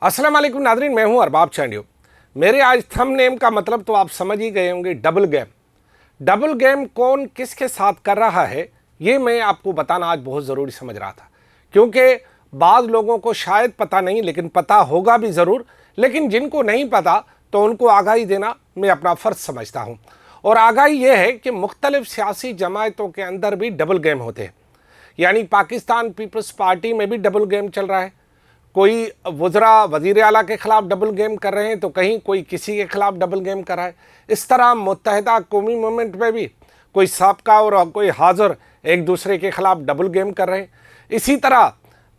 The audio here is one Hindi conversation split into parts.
अस्सलाम वालेकुम नादरीन, मैं हूं अरबाब चांडियो। मेरे आज थंबनेम का मतलब तो आप समझ ही गए होंगे, डबल गेम। डबल गेम कौन किसके साथ कर रहा है ये मैं आपको बताना आज बहुत ज़रूरी समझ रहा था, क्योंकि बाद लोगों को शायद पता नहीं, लेकिन पता होगा भी ज़रूर। लेकिन जिनको नहीं पता तो उनको आगाही देना मैं अपना फ़र्ज समझता हूँ। और आगाही ये है कि मुख्तलिफ़ सियासी जमातों के अंदर भी डबल गेम होते हैं। यानी पाकिस्तान पीपल्स पार्टी में भी डबल गेम चल रहा है। कोई वज़रा वज़ीर आला के ख़िलाफ़ डबल गेम कर रहे हैं तो कहीं कोई किसी के ख़िलाफ़ डबल गेम कर रहा है। इस तरह मुत्तहिदा कौमी मूवमेंट में भी कोई साबका और कोई हाज़िर एक दूसरे के ख़िलाफ़ डबल गेम कर रहे हैं। इसी तरह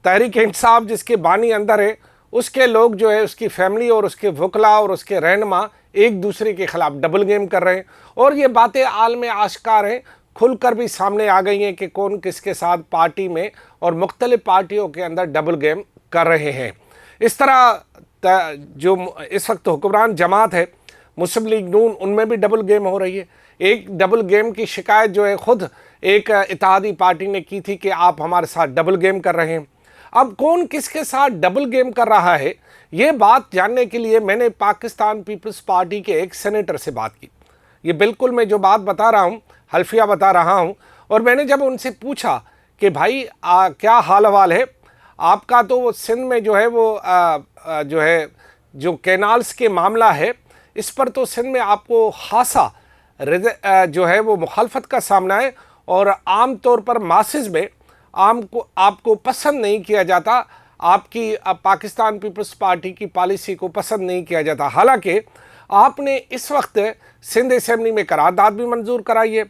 तहरीक इंसाफ जिसके बानी अंदर है, उसके लोग जो है, उसकी फैमिली और उसके वकला और उसके रहनुमा एक दूसरे के ख़िलाफ़ डबल गेम कर रहे हैं। और ये बातें आलम आश्कार हैं, खुलकर भी सामने आ गई हैं कि कौन किसके साथ पार्टी में और मुख्तलिफ़ पार्टियों के अंदर डबल गेम कर रहे हैं। इस तरह जो इस वक्त हुक्मरान जमात है मुस्लिम लीग नून, उनमें भी डबल गेम हो रही है। एक डबल गेम की शिकायत जो है ख़ुद एक इत्तेहादी पार्टी ने की थी कि आप हमारे साथ डबल गेम कर रहे हैं। अब कौन किसके साथ डबल गेम कर रहा है ये बात जानने के लिए मैंने पाकिस्तान पीपल्स पार्टी के एक सेनेटर से बात की। ये बिल्कुल मैं जो बात बता रहा हूँ हल्फिया बता रहा हूँ। और मैंने जब उनसे पूछा कि भाई क्या हाल हवाल है आपका, तो वो सिंध में जो है वो जो है जो कैनाल्स के मामला है, इस पर तो सिंध में आपको खासा जो है वो मुखालफत का सामना है और आम तौर पर मासेस में आपको पसंद नहीं किया जाता, आपकी पाकिस्तान पीपल्स पार्टी की पॉलिसी को पसंद नहीं किया जाता। हालांकि आपने इस वक्त सिंध असेंबली में करारदाद भी मंजूर कराई है,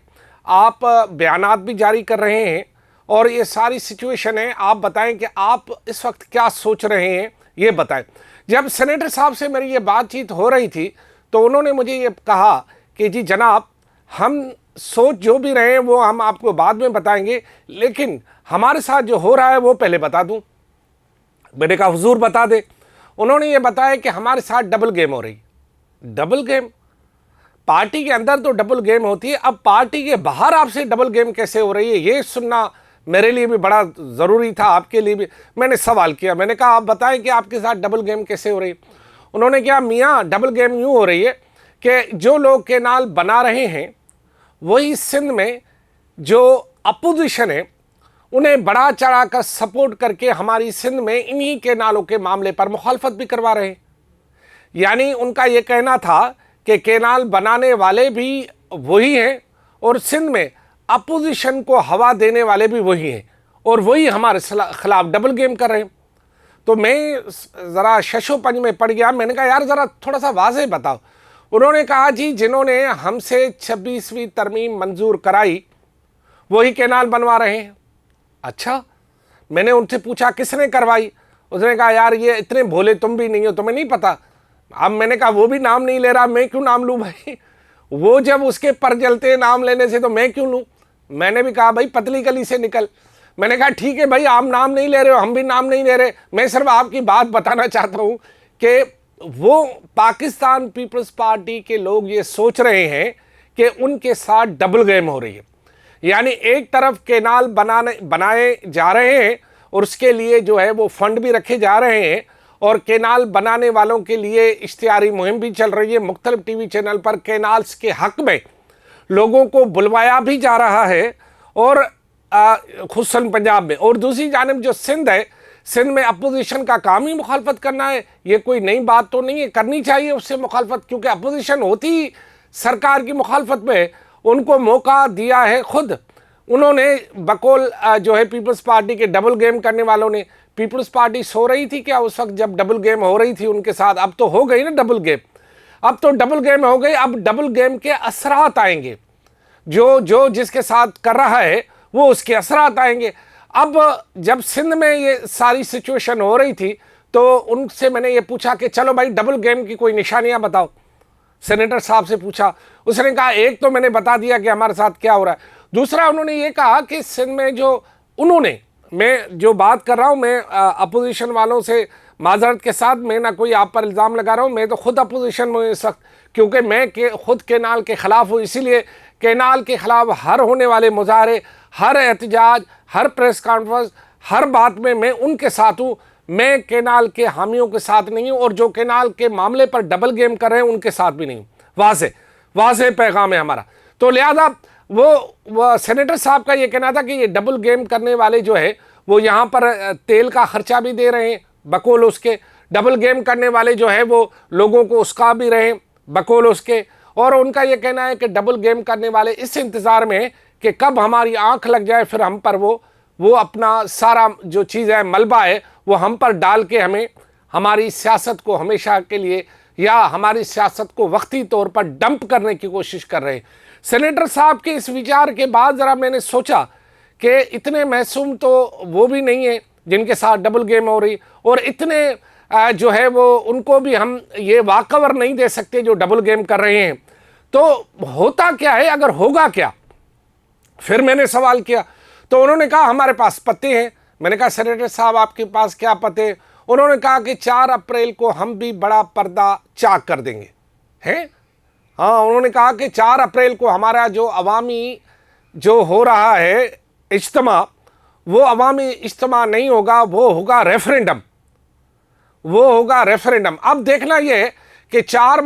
आप बयानात भी जारी कर रहे हैं और ये सारी सिचुएशन है। आप बताएं कि आप इस वक्त क्या सोच रहे हैं, ये बताएं। जब सेनेटर साहब से मेरी ये बातचीत हो रही थी तो उन्होंने मुझे ये कहा कि जी जनाब, हम सोच जो भी रहे हैं वो हम आपको बाद में बताएंगे, लेकिन हमारे साथ जो हो रहा है वो पहले बता दूं। मैंने कहा हुजूर बता दे। उन्होंने ये बताया कि हमारे साथ डबल गेम हो रही। Double game? पार्टी के अंदर तो डबल गेम होती है, अब पार्टी के बाहर आपसे डबल गेम कैसे हो रही है ये सुनना मेरे लिए भी बड़ा ज़रूरी था, आपके लिए भी। मैंने सवाल किया, मैंने कहा आप बताएं कि आपके साथ डबल गेम कैसे हो रही है। उन्होंने कहा मियाँ डबल गेम यूँ हो रही है कि जो लोग कैनाल बना रहे हैं वही सिंध में जो अपोजिशन है उन्हें बढ़ा चढ़ा कर सपोर्ट करके हमारी सिंध में इन्हीं कैनालों के मामले पर मुखालफत भी करवा रहे हैं। यानी उनका ये कहना था कि कैनाल बनाने वाले भी वही हैं और सिंध में अपोजिशन को हवा देने वाले भी वही हैं और वही हमारे खिलाफ डबल गेम कर रहे हैं। तो मैं ज़रा शशोपंज में पड़ गया। मैंने कहा यार ज़रा थोड़ा सा वाज़ेह बताओ। उन्होंने कहा जी जिन्होंने हमसे 26वीं तरमीम मंजूर कराई वही कैनाल बनवा रहे हैं। अच्छा, मैंने उनसे पूछा किसने करवाई? उसने कहा यार ये इतने भोले तुम भी नहीं हो, तुम्हें नहीं पता। अब मैंने कहा वो भी नाम नहीं ले रहा, मैं क्यों नाम लूँ भाई? वो जब उसके पर जलते नाम लेने से तो मैं क्यों लूँ? मैंने भी कहा भाई पतली गली से निकल। मैंने कहा ठीक है भाई, आप नाम नहीं ले रहे हो, हम भी नाम नहीं ले रहे, मैं सिर्फ आपकी बात बताना चाहता हूँ कि वो पाकिस्तान पीपल्स पार्टी के लोग ये सोच रहे हैं कि उनके साथ डबल गेम हो रही है। यानी एक तरफ कैनाल बनाए जा रहे हैं और उसके लिए जो है वो फंड भी रखे जा रहे हैं और कैनाल बनाने वालों के लिए इश्तिहारी मुहिम भी चल रही है। मुख्तलिफ टीवी चैनल पर कैनाल्स के हक में लोगों को बुलवाया भी जा रहा है और खुसन पंजाब में। और दूसरी जानिब जो सिंध है, सिंध में अपोजिशन का काम ही मुखालफत करना है। ये कोई नई बात तो नहीं है, करनी चाहिए उससे मुखालफत, क्योंकि अपोजिशन होती ही सरकार की मुखालफत में। उनको मौका दिया है खुद उन्होंने, बकौल जो है पीपल्स पार्टी के डबल गेम करने वालों ने। पीपल्स पार्टी सो रही थी क्या उस वक्त जब डबल गेम हो रही थी उनके साथ? अब तो हो गई ना डबल गेम, अब तो डबल गेम हो गई। अब डबल गेम के असरात आएंगे, जो जिसके साथ कर रहा है वो उसके असरात आएंगे। अब जब सिंध में ये सारी सिचुएशन हो रही थी तो उनसे मैंने ये पूछा कि चलो भाई डबल गेम की कोई निशानियां बताओ। सेनेटर साहब से पूछा, उसने कहा एक तो मैंने बता दिया कि हमारे साथ क्या हो रहा है। दूसरा उन्होंने ये कहा कि सिंध में जो उन्होंने, मैं जो बात कर रहा हूँ मैं अपोजिशन वालों से माजरत के साथ, मैं ना कोई आप पर इल्ज़ाम लगा रहा हूँ, मैं तो खुद अपोजिशन में इस वक्त, क्योंकि मैं खुद कैनाल के ख़िलाफ़ हूँ। इसीलिए कैनाल के ख़िलाफ़ हर होने वाले मुजाहरे, हर एहतजाज, हर प्रेस कॉन्फ्रेंस, हर बात में मैं उनके साथ हूँ। मैं केनाल के हामियों के साथ नहीं हूं और जो केनाल के मामले पर डबल गेम कर रहे हैं उनके साथ भी नहीं हूं। वाजे पैगाम है हमारा। तो लिहाजा वो सेनेटर साहब का ये कहना था कि ये डबल गेम करने वाले जो है वो यहाँ पर तेल का खर्चा भी दे रहे हैं बकौल उसके, डबल गेम करने वाले जो है वो लोगों को उसका भी रहे बकौल उसके। और उनका ये कहना है कि डबल गेम करने वाले इस इंतज़ार में कि कब हमारी आंख लग जाए फिर हम पर वो अपना सारा जो चीज़ है मलबा है वो हम पर डाल के हमें हमारी सियासत को हमेशा के लिए या हमारी सियासत को वक्ती तौर पर डंप करने की कोशिश कर रहे हैं। सेनेटर साहब के इस विचार के बाद ज़रा मैंने सोचा कि इतने मासूम तो वो भी नहीं है जिनके साथ डबल गेम हो रही, और इतने जो है वो उनको भी हम ये वाकवर नहीं दे सकते जो डबल गेम कर रहे हैं। तो होता क्या है, अगर होगा क्या? फिर मैंने सवाल किया तो उन्होंने कहा हमारे पास पते हैं। मैंने कहा सेनेटर साहब आपके पास क्या पते? उन्होंने कहा कि 4 अप्रैल को हम भी बड़ा पर्दा चाक कर देंगे। हैं? हाँ, उन्होंने कहा कि 4 अप्रैल को हमारा जो अवामी जो हो रहा है इज्तिमा, वो अवामी इज्तिमा नहीं होगा, वो होगा रेफरेंडम, वो होगा रेफरेंडम। अब देखना ये कि 4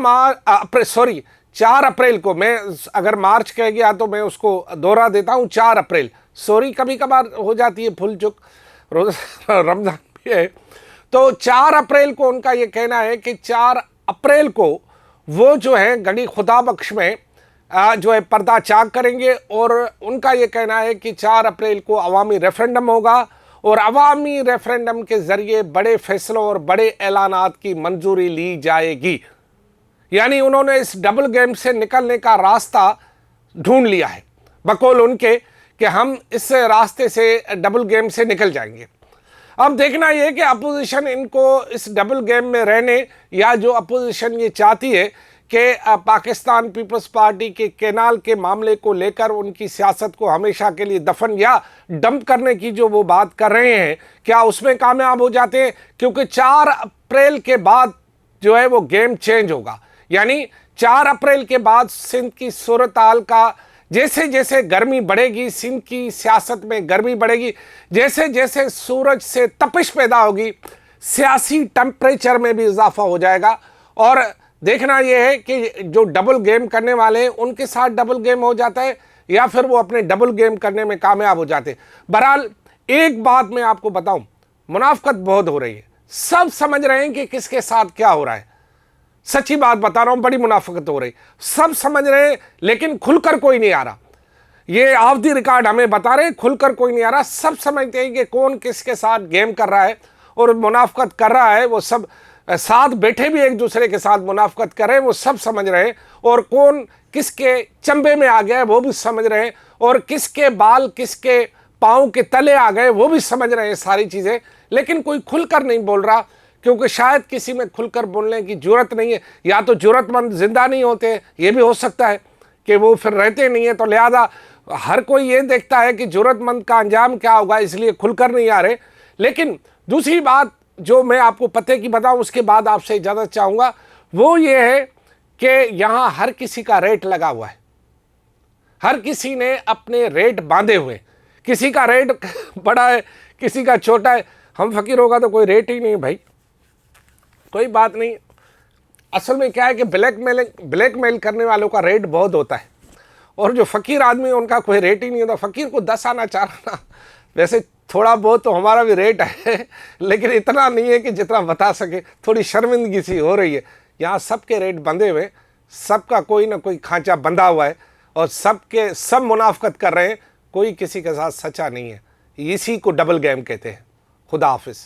अप्रैल को, मैं अगर मार्च कह गया तो मैं उसको दोहरा देता हूँ, 4 अप्रैल, सॉरी कभी कभार हो जाती है भूल चुक, रोज़ रमज़ान भी है। तो 4 अप्रैल को उनका ये कहना है कि 4 अप्रैल को वो जो है गणी खुदा बख्श में जो है पर्दा चाक करेंगे, और उनका ये कहना है कि 4 अप्रैल को अवामी रेफरेंडम होगा और अवामी रेफरेंडम के ज़रिए बड़े फैसलों और बड़े ऐलानात की मंजूरी ली जाएगी। यानी उन्होंने इस डबल गेम से निकलने का रास्ता ढूंढ लिया है बकौल उनके कि हम इस रास्ते से डबल गेम से निकल जाएंगे। अब देखना यह कि अपोजिशन इनको इस डबल गेम में रहने, या जो अपोजिशन ये चाहती है कि पाकिस्तान पीपल्स पार्टी के केनाल के मामले को लेकर उनकी सियासत को हमेशा के लिए दफन या डंप करने की जो वो बात कर रहे हैं, क्या उसमें कामयाब हो जाते हैं? क्योंकि 4 अप्रैल के बाद जो है वो गेम चेंज होगा। यानी 4 अप्रैल के बाद सिंध की सूरत हाल का जैसे जैसे गर्मी बढ़ेगी, सिंध की सियासत में गर्मी बढ़ेगी, जैसे जैसे सूरज से तपिश पैदा होगी, सियासी टेम्परेचर में भी इजाफा हो जाएगा। और देखना यह है कि जो डबल गेम करने वाले हैं उनके साथ डबल गेम हो जाता है या फिर वो अपने डबल गेम करने में कामयाब हो जाते हैं। बहरहाल एक बात मैं आपको बताऊं, मुनाफकत बहुत हो रही है, सब समझ रहे हैं कि किसके साथ क्या हो रहा है। सच्ची बात बता रहा हूं, बड़ी मुनाफिकत हो रही, सब समझ रहे हैं लेकिन खुलकर कोई नहीं आ रहा। ये ऑफ द रिकॉर्ड हमें बता रहे हैं, खुलकर कोई नहीं आ रहा। सब समझते हैं कि कौन किसके साथ गेम कर रहा है और मुनाफिकत कर रहा है। वो सब साथ बैठे भी एक दूसरे के साथ मुनाफिकत कर रहे हैं, वो सब समझ रहे हैं। और कौन किसके चंबे में आ गया है वो भी समझ रहे हैं, और किसके बाल किसके पाँव के तले आ गए वो भी समझ रहे हैं सारी चीज़ें। लेकिन कोई खुलकर नहीं बोल रहा, क्योंकि शायद किसी में खुलकर बोलने की जरूरत नहीं है, या तो जरूरतमंद जिंदा नहीं होते, ये भी हो सकता है कि वो फिर रहते नहीं है। तो लिहाजा हर कोई ये देखता है कि जरूरतमंद का अंजाम क्या होगा, इसलिए खुलकर नहीं आ रहे। लेकिन दूसरी बात जो मैं आपको पते की बताऊं, उसके बाद आपसे इजाज़त चाहूँगा, वो ये है कि यहाँ हर किसी का रेट लगा हुआ है, हर किसी ने अपने रेट बांधे हुए। किसी का रेट बड़ा है, किसी का छोटा है। हम फकीर होगा तो कोई रेट ही नहीं भाई, कोई बात नहीं। असल में क्या है कि ब्लैकमेल करने वालों का रेट बहुत होता है, और जो फ़कीर आदमी है उनका कोई रेट ही नहीं होता। फ़कीर को 10 आना 4 आना, वैसे थोड़ा बहुत तो हमारा भी रेट है, लेकिन इतना नहीं है कि जितना बता सके। थोड़ी शर्मिंदगी सी हो रही है। यहाँ सबके रेट बंधे हुए, सबका कोई ना कोई खांचा बंधा हुआ है, और सब मुनाफकत कर रहे हैं, कोई किसी के साथ सच्चा नहीं है। इसी को डबल गेम कहते हैं। खुदा हाफिज़।